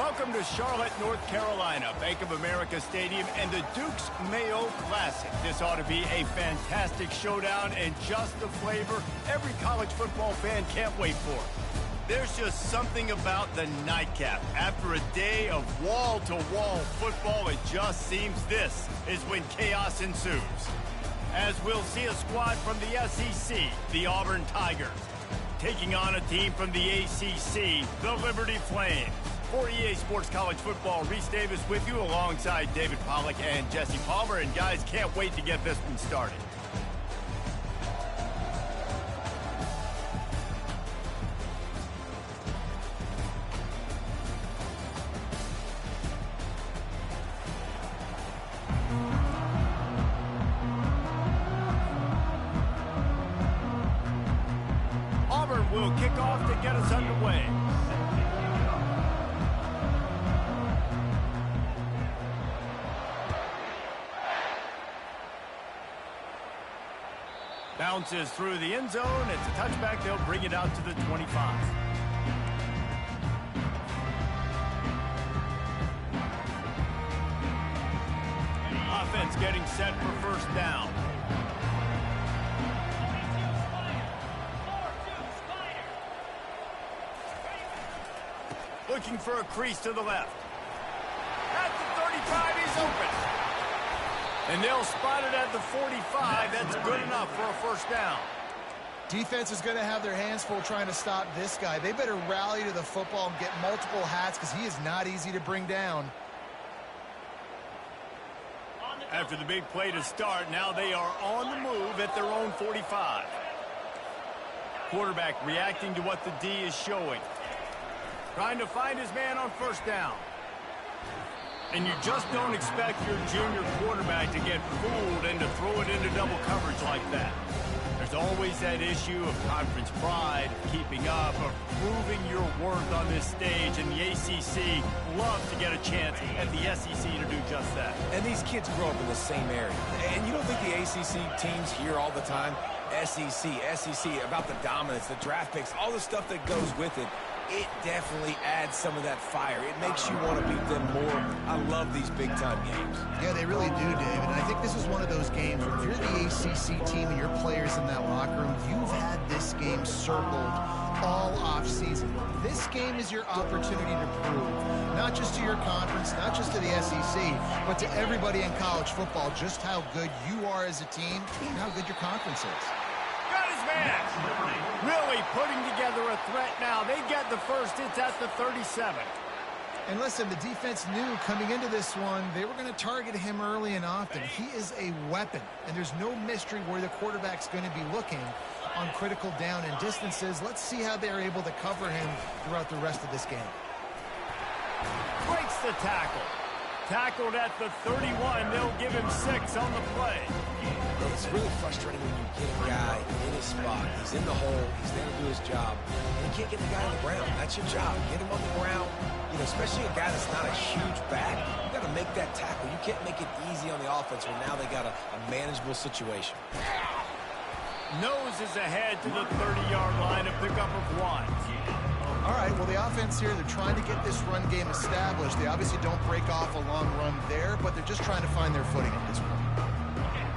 Welcome to Charlotte, North Carolina, Bank of America Stadium, and the Duke's Mayo Classic. This ought to be a fantastic showdown and just the flavor every college football fan can't wait for. There's just something about the nightcap. After a day of wall-to-wall football, it just seems this is when chaos ensues. As we'll see a squad from the SEC, the Auburn Tigers, taking on a team from the ACC, the Liberty Flames. For EA Sports College Football, Reese Davis with you alongside David Pollack and Jesse Palmer. And guys, can't wait to get this one started. Auburn will kick off to get us underway. Bounces through the end zone. It's a touchback. They'll bring it out to the 25. Offense getting set for first down. Looking for a crease to the left. At the 35, he's open. And they'll spot it at the 45. That's good enough for a first down. Defense is going to have their hands full trying to stop this guy. They better rally to the football and get multiple hats because he is not easy to bring down. After the big play to start, now they are on the move at their own 45. Quarterback reacting to what the D is showing. Trying to find his man on first down. And you just don't expect your junior quarterback to get fooled and to throw it into double coverage like that. There's always that issue of conference pride, keeping up, of proving your worth on this stage, and the ACC loves to get a chance at the SEC to do just that. And these kids grow up in the same area. And you don't think the ACC teams hear all the time, SEC, about the dominance, the draft picks, all the stuff that goes with it. It definitely adds some of that fire. It makes you want to beat them more. I love these big-time games. Yeah, they really do, David. And I think this is one of those games where if you're the ACC team and your players in that locker room, you've had this game circled all offseason. This game is your opportunity to prove, not just to your conference, not just to the SEC, but to everybody in college football, just how good you are as a team and how good your conference is. Got his man. Really putting together a threat now. They get the first. It's at the 37. And listen, the defense knew coming into this one, they were going to target him early and often. He is a weapon, and there's no mystery where the quarterback's going to be looking on critical down and distances. Let's see how they're able to cover him throughout the rest of this game. Breaks the tackle. Tackled at the 31. They'll give him 6 on the play. It's really frustrating when you get a guy in his spot. He's in the hole. He's there to do his job. And you can't get the guy on the ground. That's your job. Get him on the ground. You know, especially a guy that's not a huge back. You got to make that tackle. You can't make it easy on the offense when now they got a manageable situation. Noses ahead to the 30-yard line, a pickup of 1. All right, well, the offense here, they're trying to get this run game established. They obviously don't break off a long run there, but they're just trying to find their footing at this point.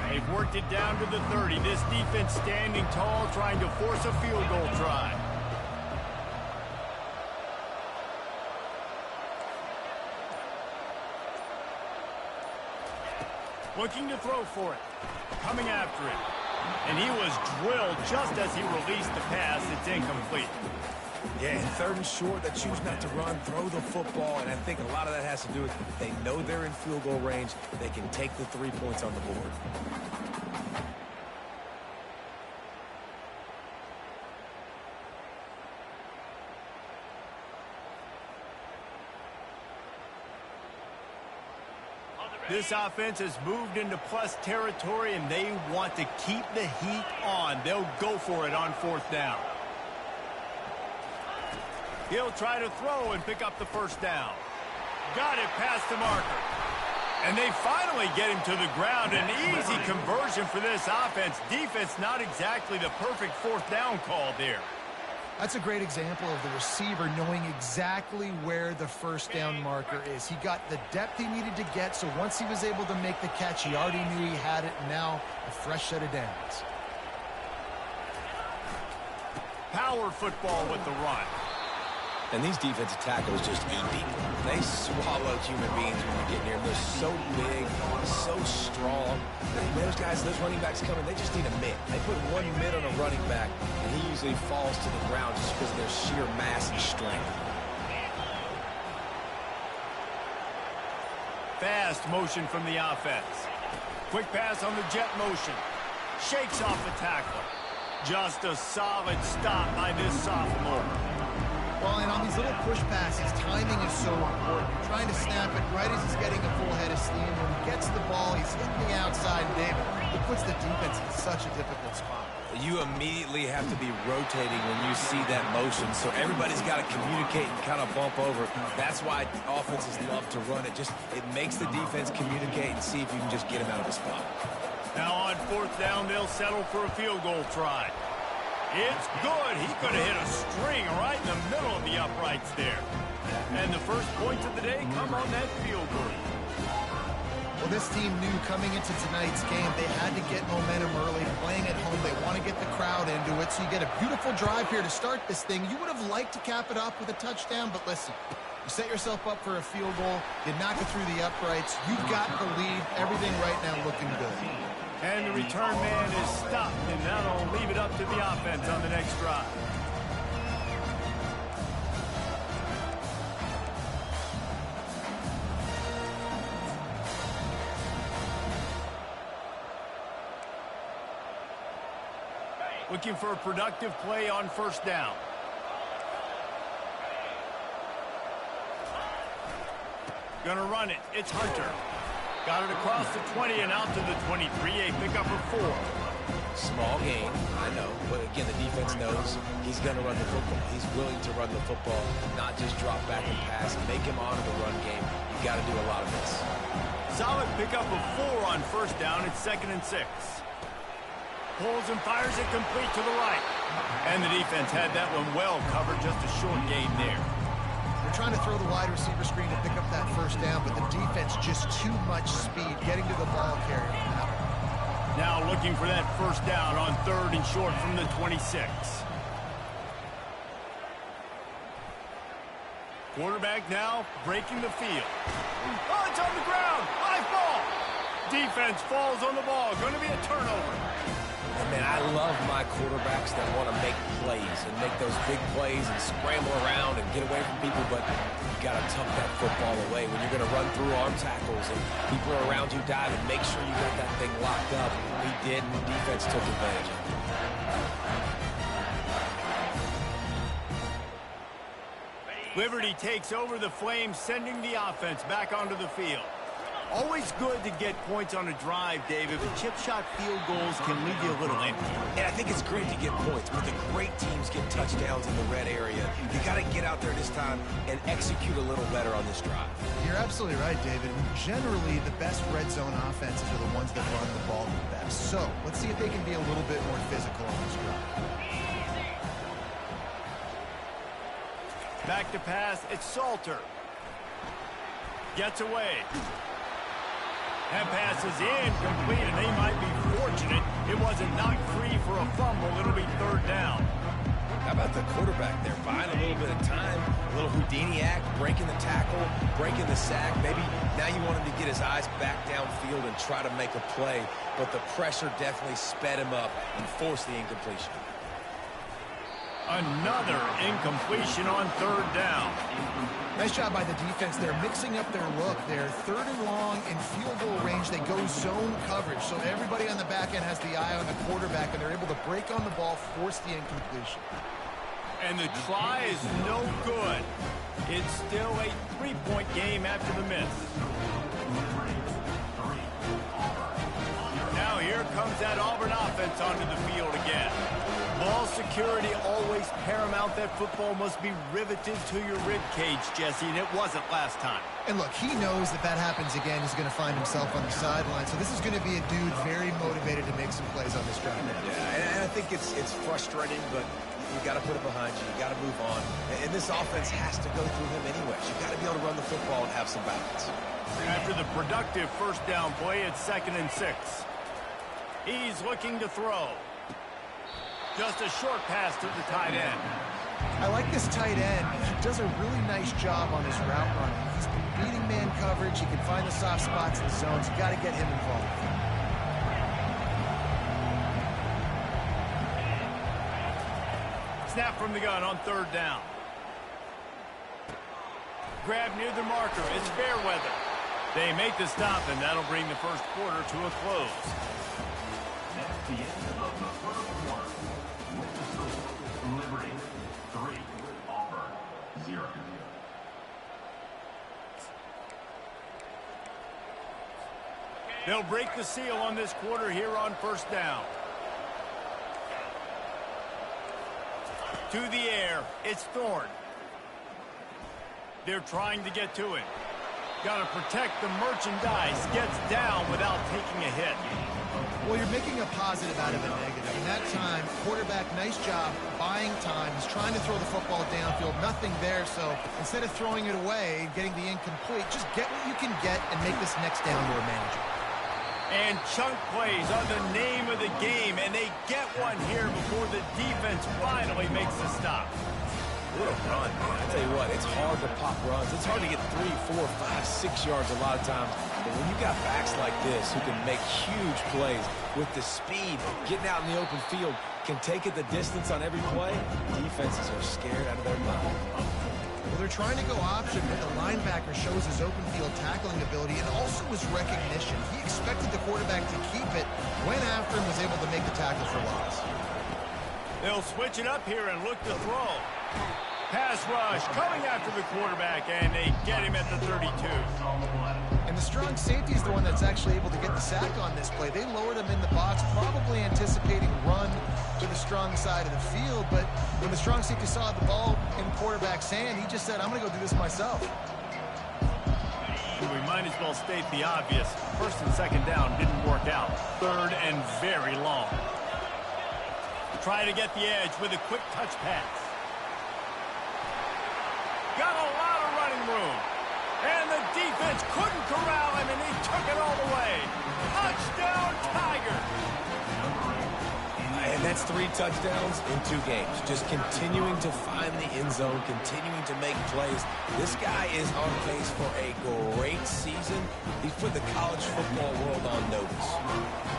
They've worked it down to the 30. This defense standing tall, trying to force a field goal try. Looking to throw for it. Coming after it. And he was drilled just as he released the pass. It's incomplete. Yeah, and 3rd and short, they choose not to run, throw the football, and I think a lot of that has to do with they know they're in field goal range. They can take the 3 points on the board. This offense has moved into plus territory, and they want to keep the heat on. They'll go for it on 4th down. He'll try to throw and pick up the first down. Got it past the marker. And they finally get him to the ground. An easy conversion for this offense. Defense not exactly the perfect 4th down call there. That's a great example of the receiver knowing exactly where the first down marker is. He got the depth he needed to get, so once he was able to make the catch, he already knew he had it, and now a fresh set of downs. Power football with the run. And these defensive tackles just eat people. They swallow human beings when you get near them. They're so big, so strong. Those guys, those running backs coming, they just need a mid. They put one mid on a running back, and he usually falls to the ground just because of their sheer mass and strength. Fast motion from the offense. Quick pass on the jet motion. Shakes off the tackler. Just a solid stop by this sophomore. Well, and on these little push passes, timing is so important. You're trying to snap it right as he's getting a full head of steam. When he gets the ball, he's hitting the outside, David. It puts the defense in such a difficult spot. You immediately have to be rotating when you see that motion, so everybody's got to communicate and kind of bump over. That's why offenses love to run it. It makes the defense communicate and see if you can just get him out of the spot. Now on fourth down, they'll settle for a field goal try. It's good. He could have hit a string right in the middle of the uprights there. And the first points of the day come on that field goal. Well, this team knew coming into tonight's game they had to get momentum early. Playing at home, they want to get the crowd into it. So you get a beautiful drive here to start this thing. You would have liked to cap it off with a touchdown, but listen, you set yourself up for a field goal. You knock it through the uprights. You've got the lead. Everything right now looking good. And the return man is stopped, and that'll leave it up to the offense on the next drive. Looking for a productive play on first down. Gonna run it. It's Hunter. Got it across the 20 and out to the 23. A pickup of 4. Small gain, I know. But again, the defense knows he's going to run the football. He's willing to run the football, not just drop back and pass. Make him honor the run game. You got to do a lot of this. Solid pickup of 4 on first down. It's 2nd and 6. Pulls and fires it complete to the right. And the defense had that one well covered. Just a short gain there. Trying to throw the wide receiver screen to pick up that first down, but the defense just too much speed getting to the ball carrier. Now looking for that first down on 3rd and short from the 26. Quarterback now breaking the field. Oh, it's on the ground. High ball. Defense falls on the ball. Going to be a turnover. And man, I love my quarterbacks that want to make plays and make those big plays and scramble around and get away from people, but you got to tuck that football away. When you're going to run through arm tackles and people are around you diving, make sure you got that thing locked up. He did, and the defense took advantage of it. Liberty takes over the Flames, sending the offense back onto the field. Always good to get points on a drive, David, but chip shot field goals can leave you a little empty. And I think it's great to get points, but the great teams get touchdowns in the red area. You got to get out there this time and execute a little better on this drive. You're absolutely right, David. Generally, the best red zone offenses are the ones that run the ball the best. So let's see if they can be a little bit more physical on this drive. Back to pass, it's Salter. Gets away. That pass is incomplete, and they might be fortunate it wasn't knocked free for a fumble. It'll be 3rd down. How about the quarterback there? Buying a little bit of time, a little Houdini act, breaking the tackle, breaking the sack. Maybe now you want him to get his eyes back downfield and try to make a play, but the pressure definitely sped him up and forced the incompletion. Another incompletion on 3rd down. Nice job by the defense. They're mixing up their look. They're 3rd and long in field goal range. They go zone coverage. So everybody on the back end has the eye on the quarterback, and they're able to break on the ball, force the incompletion. And the try is no good. It's still a 3-point game after the miss. Now here comes that Auburn offense onto the field again. Ball security always paramount. That football must be riveted to your rib cage, Jesse, and it wasn't last time. And look, he knows that that happens again. He's going to find himself on the sideline. So this is going to be a dude very motivated to make some plays on this drive. Yeah, and I think it's frustrating, but You got to put it behind you. You got to move on. And this offense has to go through him anyways. You got to be able to run the football and have some balance. After the productive first down play, it's 2nd and 6. He's looking to throw. Just a short pass to the tight end. I like this tight end. He does a really nice job on his route running. He's been beating man coverage. He can find the soft spots in the zones. You got to get him involved. Snap from the gun on 3rd down. Grab near the marker. It's Fairweather. They make the stop, and that'll bring the first quarter to a close. That's the end of the first quarter. With the score, Liberty 3, Auburn 0. They'll break the seal on this quarter here on 1st down. To the air, it's Thorne. They're trying to get to it. Got to protect the merchandise. Gets down without taking a hit. Well, you're making a positive out of a negative. In that time, quarterback, nice job buying time. He's trying to throw the football downfield. Nothing there, so instead of throwing it away and getting the incomplete, just get what you can get and make this next down more manageable. And chunk plays are the name of the game, and they get one here before the defense finally makes the stop. What a run, man. I tell you what, it's hard to pop runs. It's hard to get 3, 4, 5, 6 yards a lot of times. But when you got backs like this who can make huge plays with the speed, getting out in the open field, can take it the distance on every play, defenses are scared out of their mind. Well, they're trying to go option, but the linebacker shows his open field tackling ability and also his recognition. He expected the quarterback to keep it, went after him, was able to make the tackle for loss. They'll switch it up here and look to throw. Pass rush coming after the quarterback, and they get him at the 32. And the strong safety is the one that's actually able to get the sack on this play. They lowered him in the box, probably anticipating run to the strong side of the field, but when the strong safety saw the ball in quarterback's hand, he just said, I'm going to go do this myself. We might as well state the obvious. 1st and 2nd down didn't work out. 3rd and very long. Try to get the edge with a quick touch pass. Got a lot of running room. And the defense couldn't corral him, and he took it all the way. Touchdown, Tigers! And that's 3 touchdowns in 2 games. Just continuing to find the end zone, continuing to make plays. This guy is on pace for a great season. He's put the college football world on notice.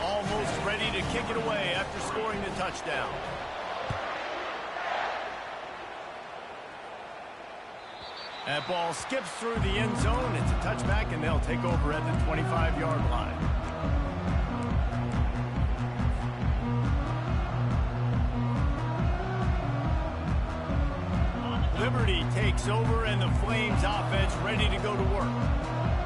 Almost ready to kick it away after scoring the touchdown. That ball skips through the end zone. It's a touchback, and they'll take over at the 25-yard line. Liberty takes over, and the Flames offense ready to go to work.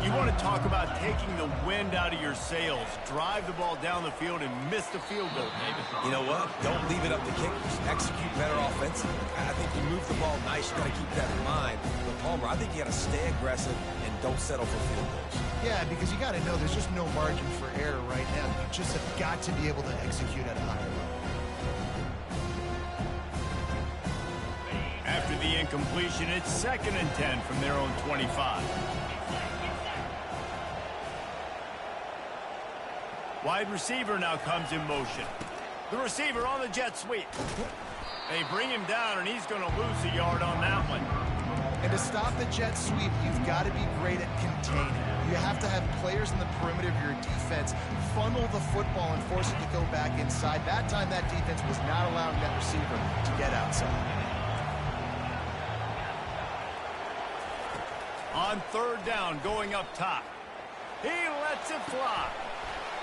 You want to talk about taking the wind out of your sails. Drive the ball down the field and miss the field goal, David. You know what? Don't leave it up to kickers. Execute better offensively. I think you move the ball nice. You got to keep that in mind. But Palmer, I think you got to stay aggressive and don't settle for field goals. Yeah, because you got to know there's just no margin for error right now. You just have got to be able to execute at a higher level. After the incompletion, it's 2nd and 10 from their own 25. Wide receiver now comes in motion. The receiver on the jet sweep. They bring him down, and he's going to lose a yard on that one. And to stop the jet sweep, you've got to be great at containing. You have to have players in the perimeter of your defense funnel the football and force it to go back inside. That time, that defense was not allowing that receiver to get outside. On 3rd down, going up top. He lets it fly.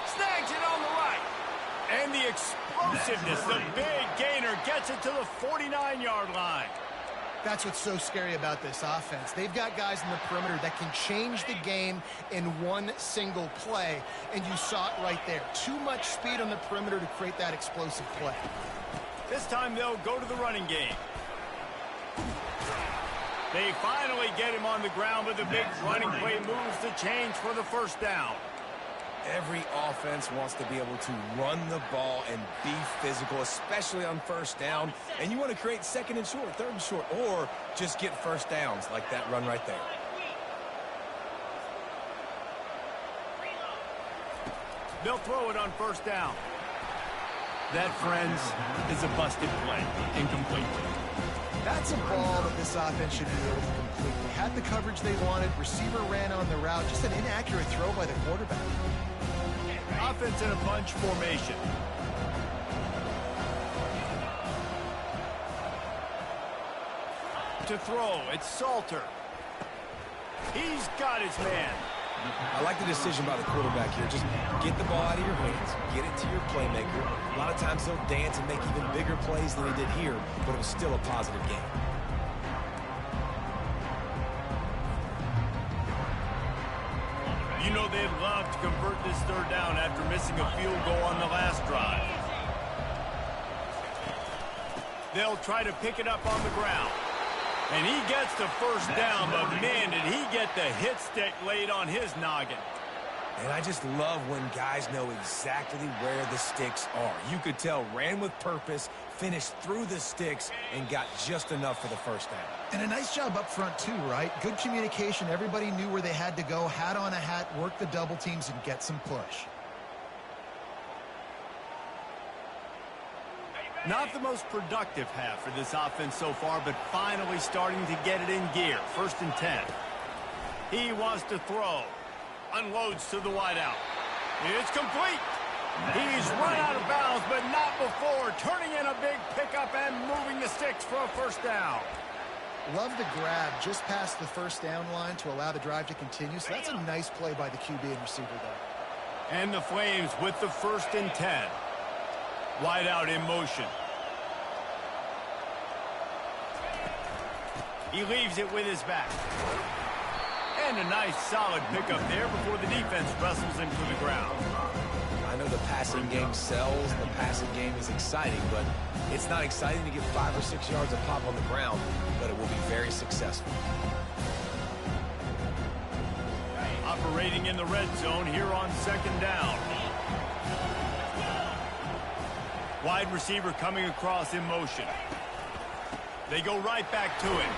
Snags it on the right. And the explosiveness, the big gainer, gets it to the 49-yard line. That's what's so scary about this offense. They've got guys in the perimeter that can change the game in one single play, and you saw it right there. Too much speed on the perimeter to create that explosive play. This time they'll go to the running game. They finally get him on the ground, but the big running play moves the chains for the 1st down. Every offense wants to be able to run the ball and be physical, especially on first down. And you want to create second and short, third and short, or just get first downs like that run right there. They'll throw it on first down. That, friends, is a busted play. Incomplete. That's a ball that this offense should be able to complete. They had the coverage they wanted. Receiver ran on the route. Just an inaccurate throw by the quarterback. Offense in a bunch formation. To throw, it's Salter. He's got his man. I like the decision by the quarterback here. Just get the ball out of your hands, get it to your playmaker. A lot of times they'll dance and make even bigger plays than they did here, but it was still a positive game. You know they'd love to convert this third down after missing a field goal on the last drive. They'll try to pick it up on the ground. And he gets the first down, but man, did he get the hit stick laid on his noggin. And I just love when guys know exactly where the sticks are. You could tell ran with purpose, finished through the sticks, and got just enough for the first down. And a nice job up front, too, right? Good communication. Everybody knew where they had to go, hat on a hat, work the double teams, and get some push. Not the most productive half for this offense so far, but finally starting to get it in gear. 1st and 10. He wants to throw. Unloads to the wideout. It's complete. He's run out of bounds, but not before. Turning in a big pickup and moving the sticks for a first down. Love the grab just past the first down line to allow the drive to continue. So that's a nice play by the QB and receiver there. And the Flames with the 1st and 10. Wide out in motion. He leaves it with his back. And a nice solid pickup there before the defense wrestles him to the ground. I know the passing game sells, the passing game is exciting, but it's not exciting to get 5 or 6 yards of pop on the ground, but it will be very successful. Operating in the red zone here on 2nd down. Wide receiver coming across in motion. They go right back to him.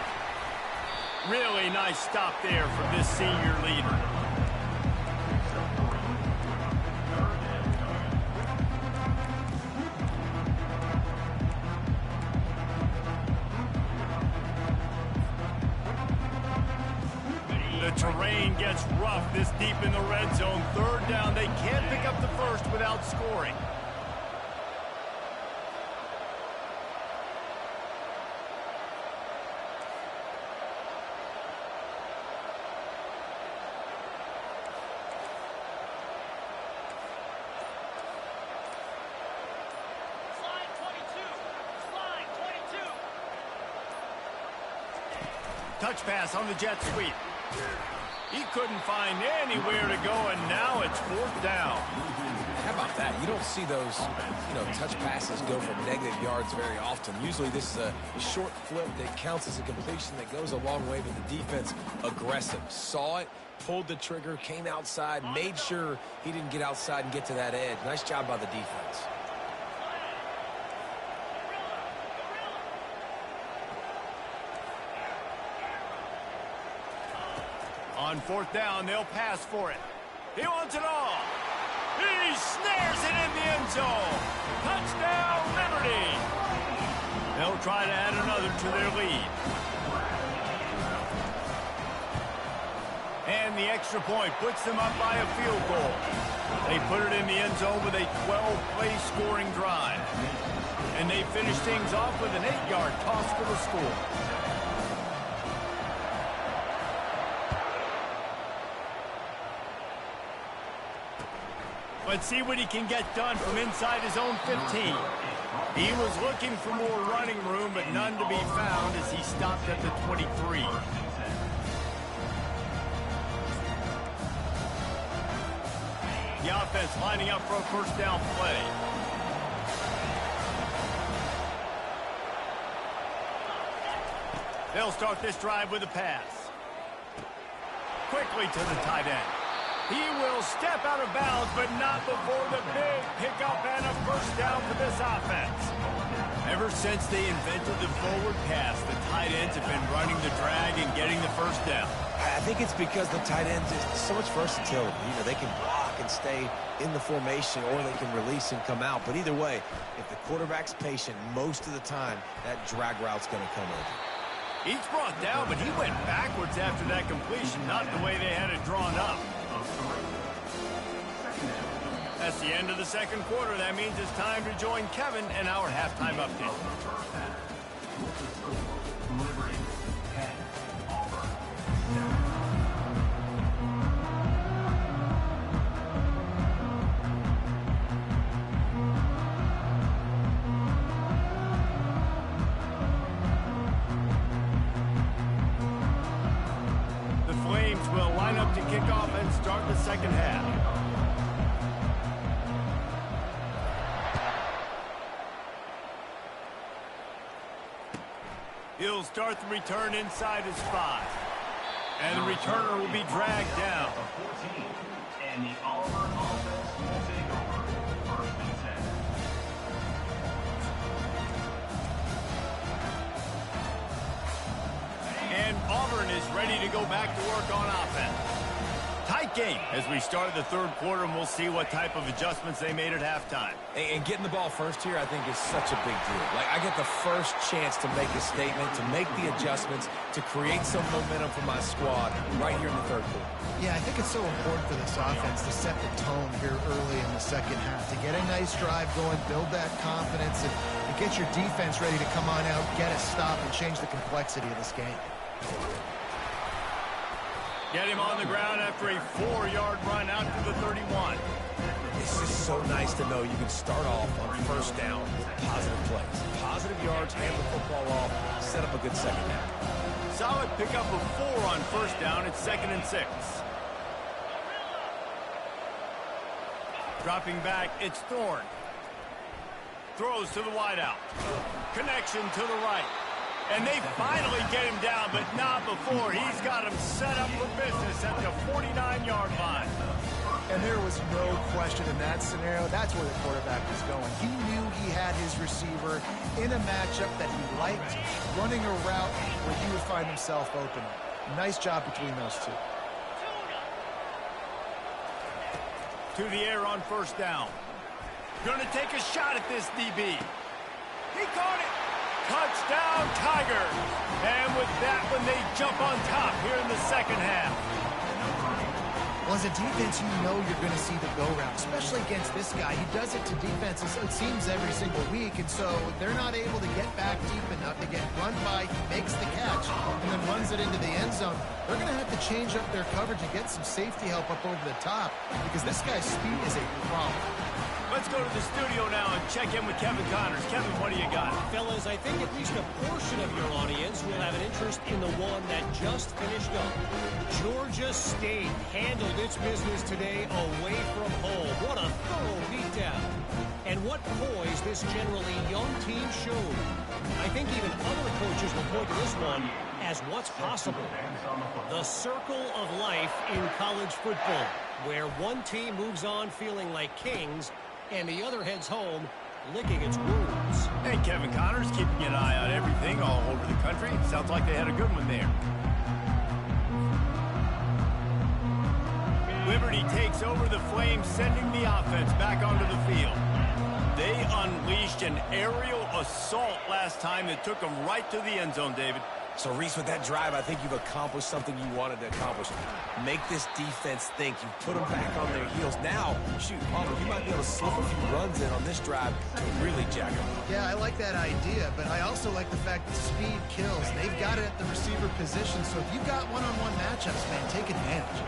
Really nice stop there from this senior leader. The terrain gets rough this deep in the red zone. 3rd down. They can't pick up the first without scoring. Touch pass on the jet sweep. He couldn't find anywhere to go, and now it's 4th down. How about that? You don't see those, touch passes go for negative yards very often. Usually this is a short flip that counts as a completion that goes a long way, but the defense aggressive. Saw it, pulled the trigger, came outside, made sure he didn't get outside and get to that edge. Nice job by the defense. On 4th down, they'll pass for it. He wants it all. He snares it in the end zone. Touchdown, Liberty. They'll try to add another to their lead. And the extra point puts them up by a field goal. They put it in the end zone with a 12-play scoring drive. And they finish things off with an 8-yard toss for the score. Let's see what he can get done from inside his own 15. He was looking for more running room, but none to be found as he stopped at the 23. The offense lining up for a first down play. They'll start this drive with a pass. Quickly to the tight end. He will step out of bounds, but not before the big pickup and a first down for this offense. Ever since they invented the forward pass, the tight ends have been running the drag and getting the first down. I think it's because the tight ends is so much versatility. You know, they can block and stay in the formation, or they can release and come out. But either way, if the quarterback's patient most of the time, that drag route's going to come over. He's brought down, but he went backwards after that completion, not the way they had it drawn up. That's the end of the second quarter. That means it's time to join Kevin and our halftime update. The Flames will line up to kick off and start the second half. He'll start the return inside his 5. And the returner will be dragged down. And the Auburn offense will take over 1st and 10. And Auburn is ready to go back to work on offense. Tight game as we started the third quarter, and we'll see what type of adjustments they made at halftime. And getting the ball first here, I think, is such a big deal. Like, I get the first chance to make a statement, to make the adjustments, to create some momentum for my squad right here in the third quarter. Yeah, I think it's so important for this offense to set the tone here early in the second half, to get a nice drive going, build that confidence, and get your defense ready to come on out, get a stop, and change the complexity of this game. Get him on the ground after a 4-yard run out to the 31. It's just so nice to know you can start off on first down with positive plays. Positive yards, hand the football off, set up a good second half. Solid pickup of 4 on first down. It's 2nd and 6. Dropping back, it's Thorne. Throws to the wideout. Connection to the right. And they finally get him down, but not before. He's got him set up for business at the 49-yard line. And there was no question in that scenario. That's where the quarterback was going. He knew he had his receiver in a matchup that he liked, running a route where he would find himself open. Nice job between those two. To the air on first down. Going to take a shot at this DB. He caught it. Touchdown, Tigers. And with that one, they jump on top here in the second half. Well, as a defense, you know you're going to see the go route, especially against this guy. He does it to defenses, it seems, every single week, and so they're not able to get back deep enough to get run by. He makes the catch and then runs it into the end zone. They're going to have to change up their coverage and get some safety help up over the top because this guy's speed is a problem. Let's go to the studio now and check in with Kevin Connors. Kevin, what do you got? Fellas, I think at least a portion of your audience will have an interest in the one that just finished up. Georgia State handled its business today away from home. What a thorough beatdown. And what poise this generally young team showed. I think even other coaches will point to this one as what's possible. The circle of life in college football, where one team moves on feeling like kings and the other heads home licking its wounds. Hey, Kevin Connors, keeping an eye on everything all over the country. Sounds like they had a good one there. Liberty takes over the Flames, sending the offense back onto the field. They unleashed an aerial assault last time that took them right to the end zone, David. So, Reese, with that drive, I think you've accomplished something you wanted to accomplish. Make this defense think. You put them back on their heels. Now, shoot, Palmer, you might be able to slip a few runs in on this drive to really jack them. Yeah, I like that idea, but I also like the fact that speed kills. They've got it at the receiver position, so if you've got one-on-one matchups, man, take advantage.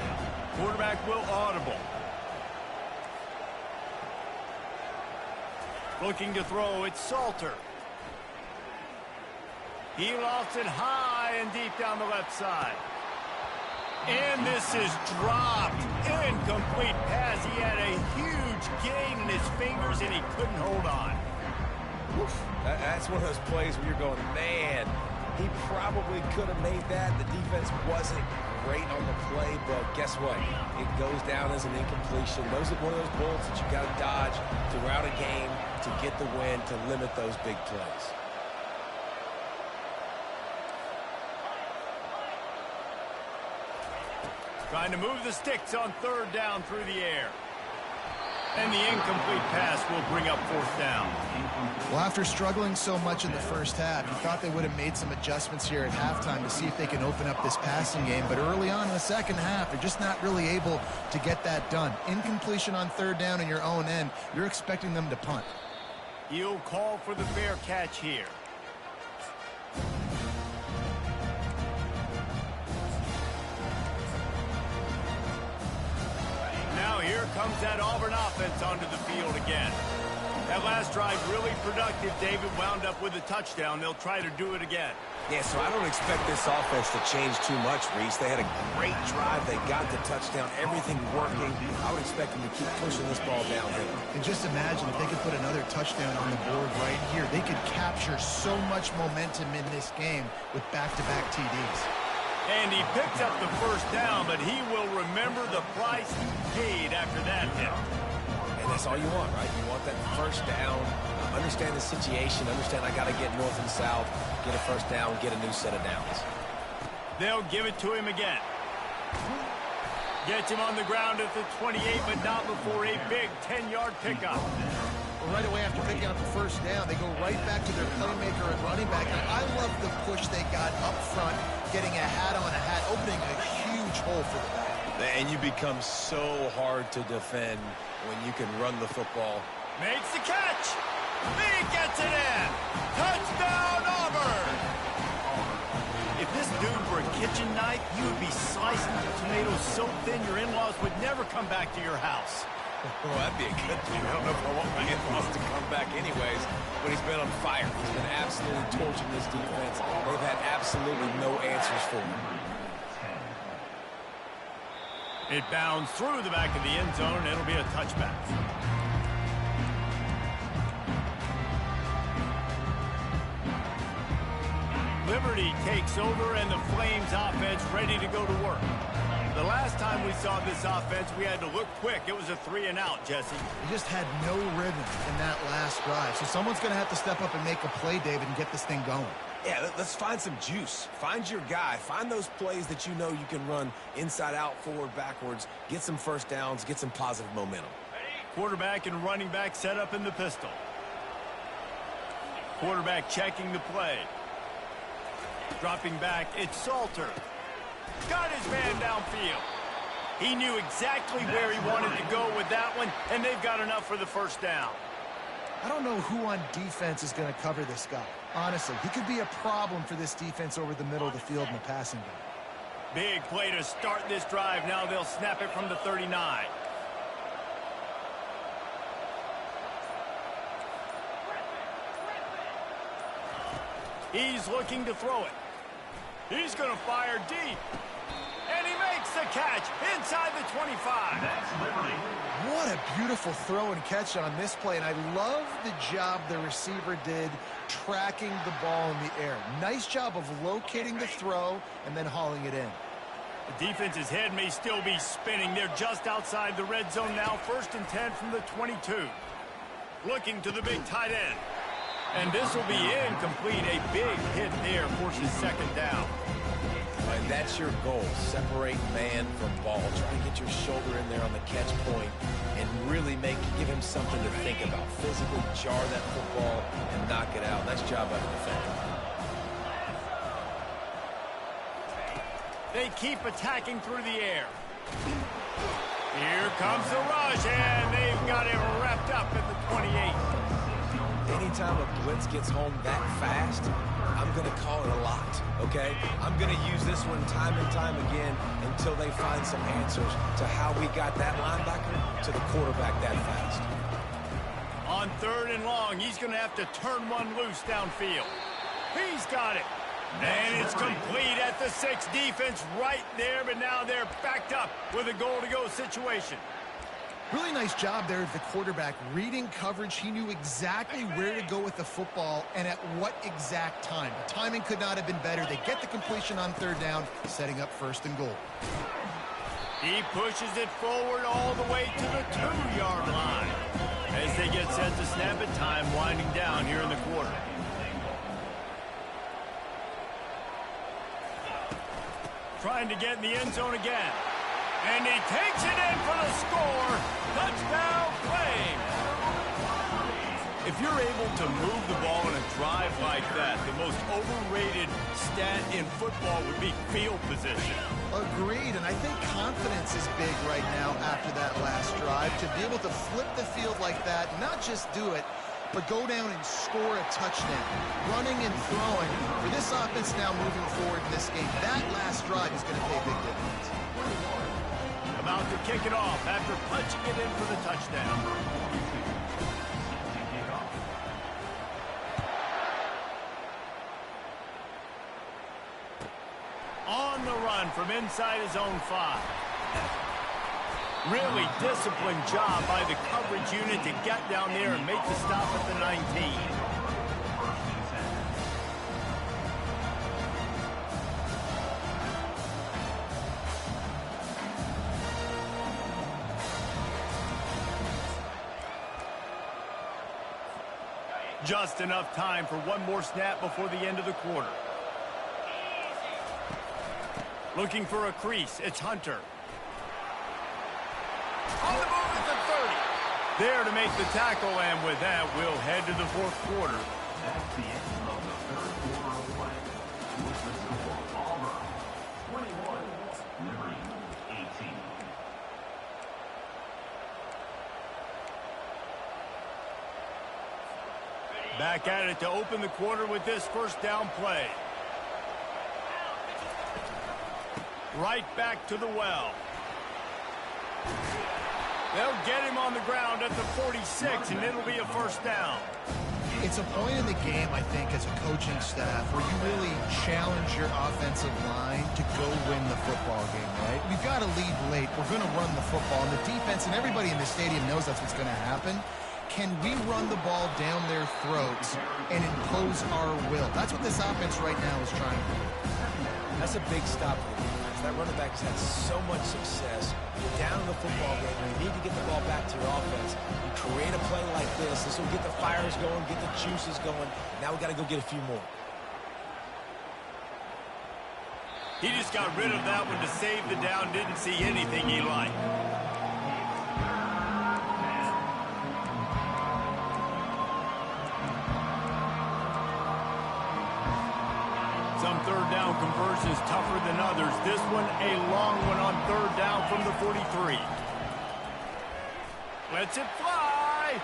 Quarterback will audible. Looking to throw, it's Salter. He lofts it high and deep down the left side. And this is dropped. Incomplete pass. He had a huge gain in his fingers, and he couldn't hold on. Oof. That's one of those plays where you're going, man, he probably could have made that. The defense wasn't great on the play, but guess what? It goes down as an incompletion. Those are one of those bullets that you got to dodge throughout a game to get the win, to limit those big plays. Trying to move the sticks on third down through the air. And the incomplete pass will bring up fourth down. Well, after struggling so much in the first half, you thought they would have made some adjustments here at halftime to see if they can open up this passing game. But early on in the second half, they're just not really able to get that done. Incompletion on third down in your own end, you're expecting them to punt. He'll call for the fair catch here. Now here comes that Auburn offense onto the field again. That last drive really productive. David wound up with a touchdown. They'll try to do it again. Yeah, so I don't expect this offense to change too much, Reese. They had a great drive. They got the touchdown. Everything working. I would expect them to keep pushing this ball downhill. And just imagine if they could put another touchdown on the board right here. They could capture so much momentum in this game with back-to-back TDs. And he picked up the first down, but he will remember the price he paid after that hit. And that's all you want, right? You want that first down. Understand the situation. Understand I got to get north and south, get a first down, get a new set of downs. They'll give it to him again. Gets him on the ground at the 28, but not before a big 10-yard pickup. Well, right away after picking up the first down, they go right back to their playmaker and running back. And I love the push they got up front, getting a hat on a hat, opening a huge hole for the back. And you become so hard to defend when you can run the football. Makes the catch. He gets it in. Touchdown, Auburn. If this dude were a kitchen knife, you would be slicing the tomatoes so thin your in-laws would never come back to your house. Well, that'd be a good thing. I don't know if I want my in-laws to come back anyways, but he's been on fire. He's been absolutely torching this defense. They've had absolutely no answers for him. It bounds through the back of the end zone, and it'll be a touchback. Liberty takes over, and the Flames offense ready to go to work. The last time we saw this offense, we had to look quick. It was a 3-and-out, Jesse. You just had no rhythm in that last drive. So someone's going to have to step up and make a play, David, and get this thing going. Yeah, let's find some juice. Find your guy. Find those plays that you know you can run inside out, forward, backwards. Get some first downs. Get some positive momentum. Quarterback and running back set up in the pistol. Quarterback checking the play. Dropping back, it's Salter. Got his man downfield. He knew exactly where he wanted to go with that one, and they've got enough for the first down. I don't know who on defense is going to cover this guy. Honestly, he could be a problem for this defense over the middle of the field in the passing game. Big play to start this drive. Now they'll snap it from the 39. He's looking to throw it. He's going to fire deep. And he makes the catch inside the 25. That's Liberty. What a beautiful throw and catch on this play. And I love the job the receiver did tracking the ball in the air. Nice job of locating the throw and then hauling it in. The defense's head may still be spinning. They're just outside the red zone now. 1st and 10 from the 22. Looking to the big tight end. And this will be incomplete. A big hit there forces second down. And that's your goal. Separate man from ball. Try to get your shoulder in there on the catch point and really give him something to think about. Physically jar that football and knock it out. Nice job by the defender. They keep attacking through the air. Here comes the rush, and they've got him wrapped up at the 28. Anytime a blitz gets home that fast, I'm going to call it a lot, okay? I'm going to use this one time and time again until they find some answers to how we got that linebacker to the quarterback that fast. On 3rd and long, he's going to have to turn one loose downfield. He's got it. And it's complete at the 6. Defense right there, but now they're backed up with a goal-to-go situation. Really nice job there of the quarterback. Reading coverage, he knew exactly where to go with the football and at what exact time. The timing could not have been better. They get the completion on third down, setting up 1st and goal. He pushes it forward all the way to the 2-yard line. As they get set to snap it, time winding down here in the quarter. Trying to get in the end zone again. And he takes it in for the score. Touchdown, Flames. If you're able to move the ball in a drive like that, the most overrated stat in football would be field position. Agreed, and I think confidence is big right now after that last drive. To be able to flip the field like that, not just do it, but go down and score a touchdown. Running and throwing. For this offense now moving forward in this game, that last drive is going to pay big dividends. About to kick it off after punching it in for the touchdown. On the run from inside his own 5. Really disciplined job by the coverage unit to get down there and make the stop at the 19. Just enough time for one more snap before the end of the quarter. Looking for a crease, it's Hunter. On the move at the 30. There to make the tackle, and with that, we'll head to the 4th quarter. That's the end of the 3rd quarter of play. With the score, Auburn 21, Liberty 18. Back at it to open the quarter with this 1st down play. Right back to the well. They'll get him on the ground at the 46, and it'll be a 1st down. It's a point in the game, I think, as a coaching staff, where you really challenge your offensive line to go win the football game, right? We've got to lead late. We're going to run the football. And the defense and everybody in the stadium knows that's what's going to happen. Can we run the ball down their throats and impose our will? That's what this offense right now is trying to do. That's a big stop for the defense. That running back has had so much success. You're down in the football game. You need to get the ball back to your offense. You create a play like this. This will get the fires going, get the juices going. Now we got to go get a few more. He just got rid of that one to save the down. Didn't see anything he liked. Some 3rd down conversions tougher than others. This one a long one on 3rd down from the 43. Lets it fly.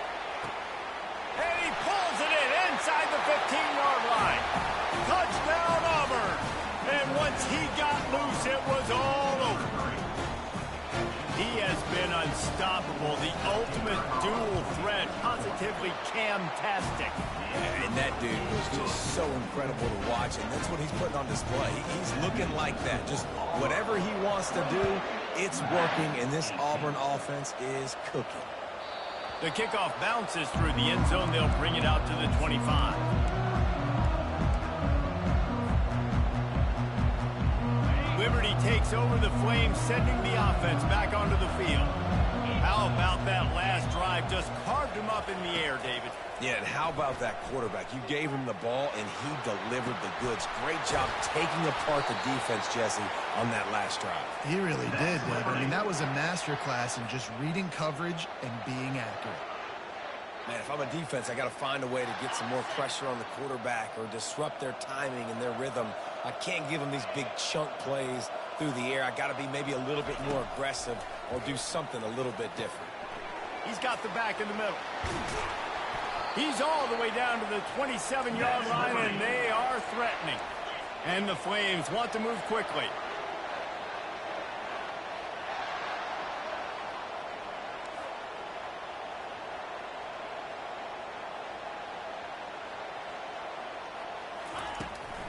And he pulls it in inside the 15-yard line. Touchdown, Auburn. And once he got loose, it was all over. He has been unstoppable. The ultimate dual threat. Positively Ncaa-tastic. And that dude was just so incredible to watch, and that's what he's putting on display. He's looking like that. Just whatever he wants to do, it's working, and this Auburn offense is cooking. The kickoff bounces through the end zone. They'll bring it out to the 25. Liberty takes over the Flames, sending the offense back onto the field. How about that last drive? Just carved him up in the air, David. Yeah, and how about that quarterback? You gave him the ball, and he delivered the goods. Great job taking apart the defense, Jesse, on that last drive. He really did, Dave. I mean, that was a masterclass in just reading coverage and being accurate. Man, if I'm a defense, I got to find a way to get some more pressure on the quarterback or disrupt their timing and their rhythm. I can't give them these big chunk plays through the air. I got to be maybe a little bit more aggressive or do something a little bit different. He's got the back in the middle. He's all the way down to the 27-yard line, and they are threatening. And the Flames want to move quickly.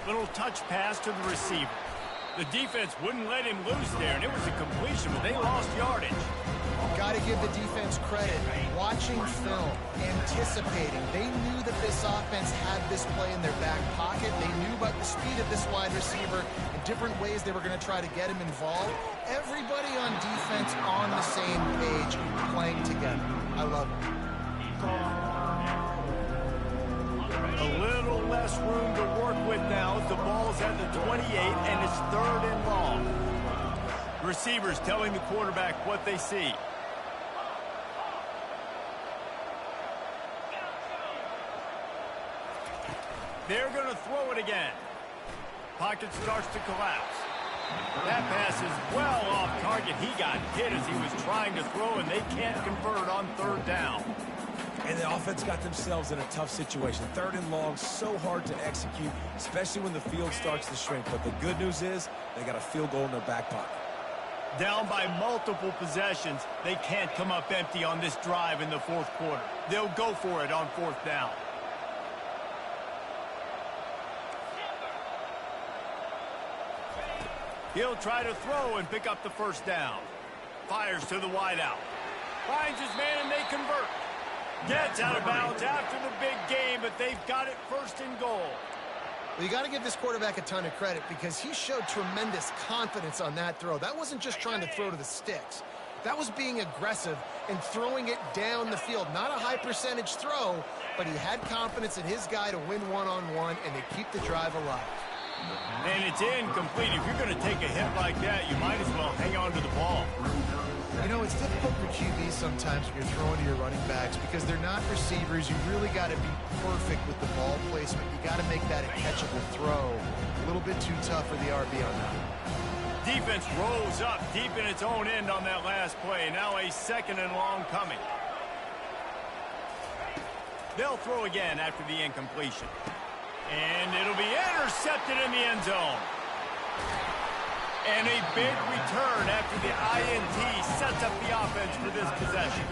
Little touch pass to the receiver. The defense wouldn't let him loose there, and it was a completion, but they lost yardage. Got to give the defense credit. Watching film, anticipating. They knew that this offense had this play in their back pocket. They knew about the speed of this wide receiver and different ways they were going to try to get him involved. Everybody on defense on the same page, playing together. I love it. A little less room to work with now as the ball's at the 28 and it's 3rd and long. Receivers telling the quarterback what they see. They're going to throw it again. Pocket starts to collapse. That pass is well off target. He got hit as he was trying to throw, and they can't convert on 3rd down. And the offense got themselves in a tough situation. 3rd and long, so hard to execute, especially when the field starts to shrink. But the good news is they got a field goal in their back pocket. Down by multiple possessions, they can't come up empty on this drive in the 4th quarter. They'll go for it on 4th down. He'll try to throw and pick up the 1st down. Fires to the wideout. Finds his man and they convert. Gets out of bounds after the big game, but they've got it 1st and goal. Well, you got to give this quarterback a ton of credit because he showed tremendous confidence on that throw. That wasn't just trying to throw to the sticks. That was being aggressive and throwing it down the field. Not a high percentage throw, but he had confidence in his guy to win one-on-one and to keep the drive alive. And it's incomplete. If you're going to take a hit like that, you might as well hang on to the ball. You know, it's difficult for QBs sometimes when you're throwing to your running backs because they're not receivers. You really got to be perfect with the ball placement. You got to make that a catchable throw. A little bit too tough for the RB on that. Defense rolls up deep in its own end on that last play. Now a 2nd and long coming. They'll throw again after the incompletion. And it'll be intercepted in the end zone. And a big return after the INT sets up the offense for this possession.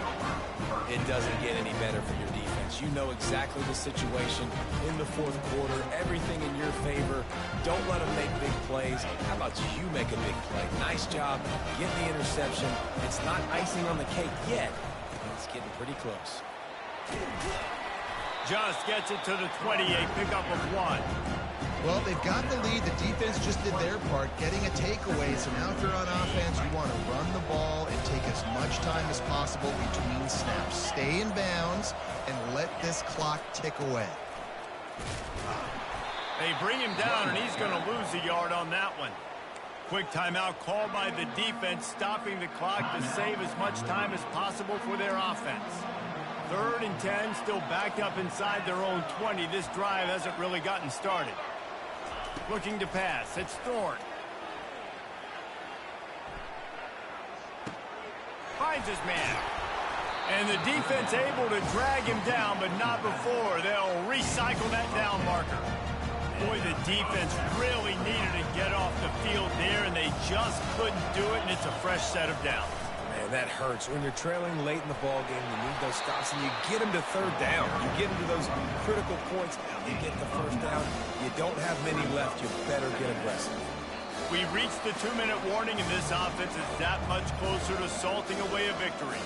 It doesn't get any better for your defense. You know exactly the situation in the 4th quarter. Everything in your favor. Don't let them make big plays. How about you make a big play? Nice job. Get the interception. It's not icing on the cake yet, but it's getting pretty close. Just gets it to the 28, pickup of 1. Well, they've got the lead. The defense just did their part, getting a takeaway. So now if you're on offense, you want to run the ball and take as much time as possible between snaps. Stay in bounds and let this clock tick away. They bring him down, and he's going to lose a yard on that one. Quick timeout called by the defense, stopping the clock to save as much time as possible for their offense. 3rd and 10, still backed up inside their own 20. This drive hasn't really gotten started. Looking to pass. It's Thorne. Finds his man. And the defense able to drag him down, but not before. They'll recycle that down marker. Boy, the defense really needed to get off the field there, and they just couldn't do it, and it's a fresh set of downs. Man, that hurts. When you're trailing late in the ball game, you need those stops, and you get them to 3rd down. You get them to those critical points, you get the 1st down. You don't have many left. You better get aggressive. We reached the 2-minute warning, and this offense is that much closer to salting away a victory.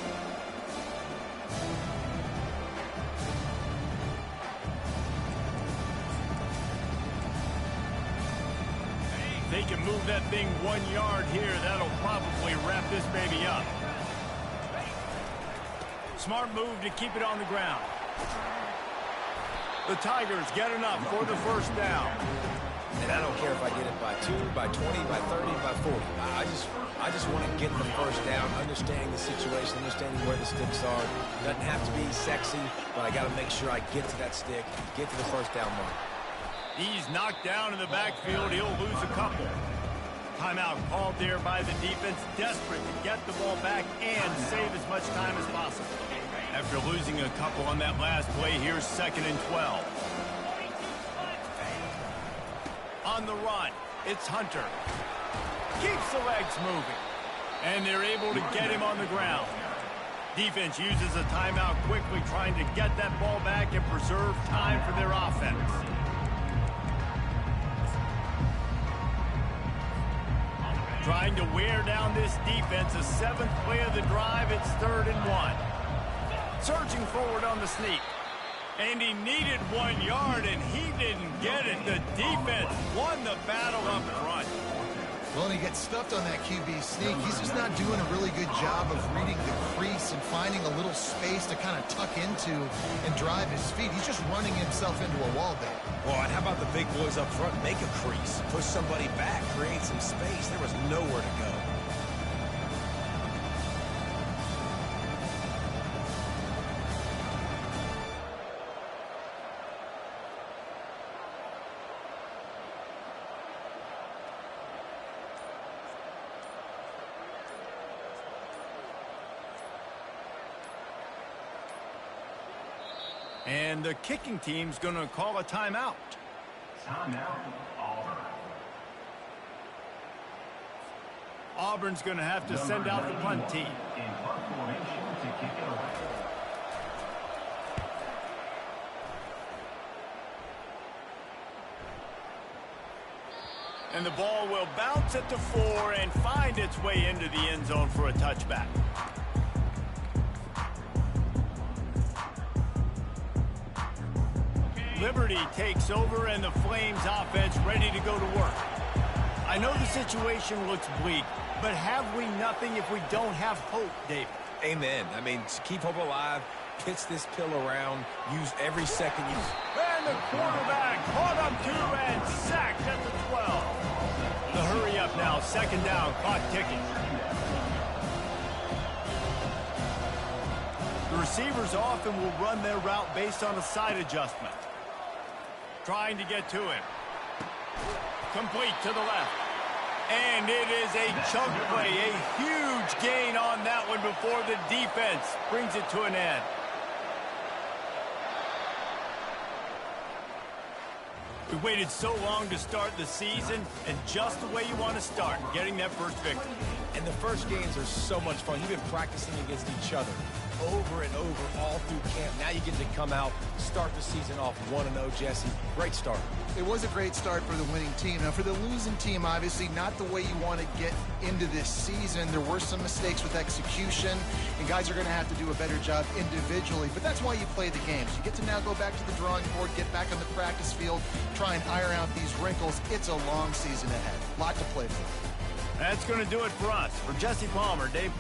They can move that thing 1 yard here. That'll probably wrap this baby up. Smart move to keep it on the ground. The Tigers get enough for the 1st down. And I don't care if I get it by 2, by 20, by 30, by 40. I just want to get the 1st down, understanding the situation, understanding where the sticks are. Doesn't have to be sexy, but I got to make sure I get to that stick, get to the 1st down mark. He's knocked down in the backfield. He'll lose a couple. Timeout called there by the defense, desperate to get the ball back and save as much time as possible. After losing a couple on that last play, here's 2nd and 12. On the run, it's Hunter. Keeps the legs moving. And they're able to get him on the ground. Defense uses a timeout quickly, trying to get that ball back and preserve time for their offense. Trying to wear down this defense. The 7th play of the drive. It's 3rd and 1. Surging forward on the sneak. And he needed 1 yard, and he didn't get it. The defense won the battle up front. Well, and he gets stuffed on that QB sneak. He's just not doing a really good job of reading the crease and finding a little space to kind of tuck into and drive his feet. He's just running himself into a wall there. Well, and how about the big boys up front? Make a crease, push somebody back, create some space. There was nowhere to go. And the kicking team's going to call a timeout. Timeout, Auburn. Auburn's going to have to send out the punt team. In punt formation to kick it away. And the ball will bounce at the 4 and find its way into the end zone for a touchback. Liberty takes over, and the Flames offense ready to go to work. I know the situation looks bleak, but have we nothing if we don't have hope, David? Amen. I mean, keep hope alive, pitch this pill around, use every second you... And the quarterback caught up to and sacked at the 12. The hurry up now, 2nd down, clock ticking. The receivers often will run their route based on a side adjustment. Trying to get to him. Complete to the left. And it is a chunk play, a huge gain on that one before the defense brings it to an end. We waited so long to start the season, and just the way you want to start, getting that first victory. And the first games are so much fun. You've been practicing against each other over and over all through camp. Now you get to come out, start the season off 1-0, Jesse. Great start. It was a great start for the winning team. Now, for the losing team, obviously not the way you want to get into this season. There were some mistakes with execution, and guys are going to have to do a better job individually. But that's why you play the games. You get to now go back to the drawing board, get back on the practice field, try and iron out these wrinkles. It's a long season ahead. A lot to play for. That's going to do it for us. For Jesse Palmer, Dave.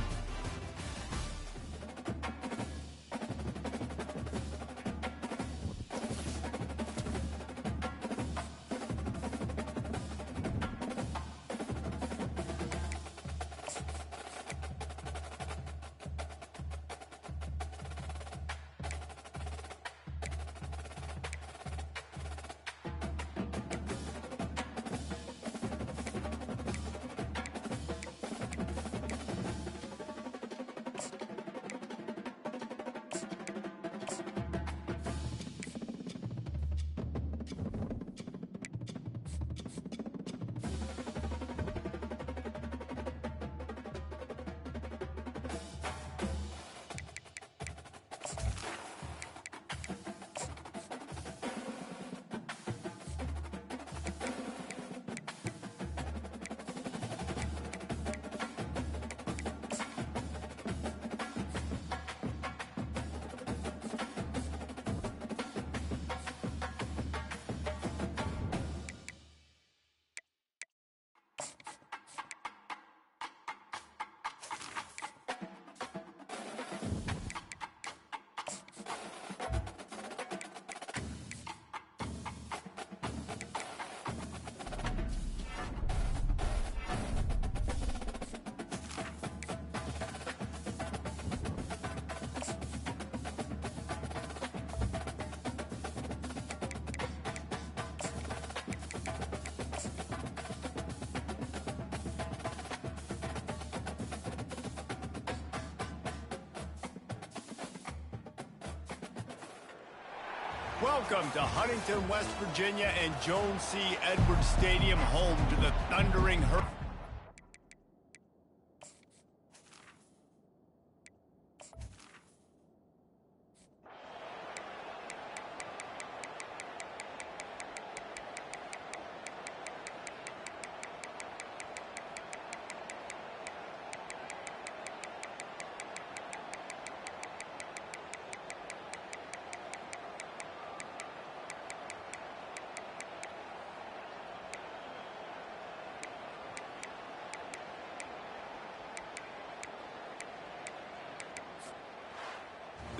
Welcome to Huntington, West Virginia and Jones C. Edwards Stadium, home to the Thundering Herd.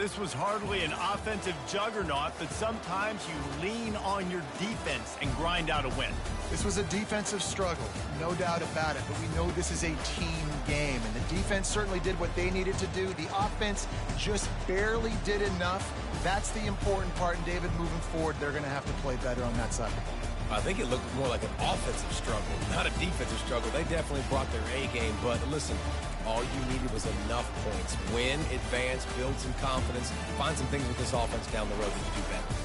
This was hardly an offensive juggernaut, but sometimes you lean on your defense and grind out a win. This was a defensive struggle, no doubt about it, but we know this is a team game, and the defense certainly did what they needed to do. The offense just barely did enough. That's the important part, and David, moving forward, they're going to have to play better on that side of the ball. I think it looked more like an offensive struggle, not a defensive struggle. They definitely brought their A game, but listen, all you needed was enough points. Win, advance, build some confidence, find some things with this offense down the road that you do better.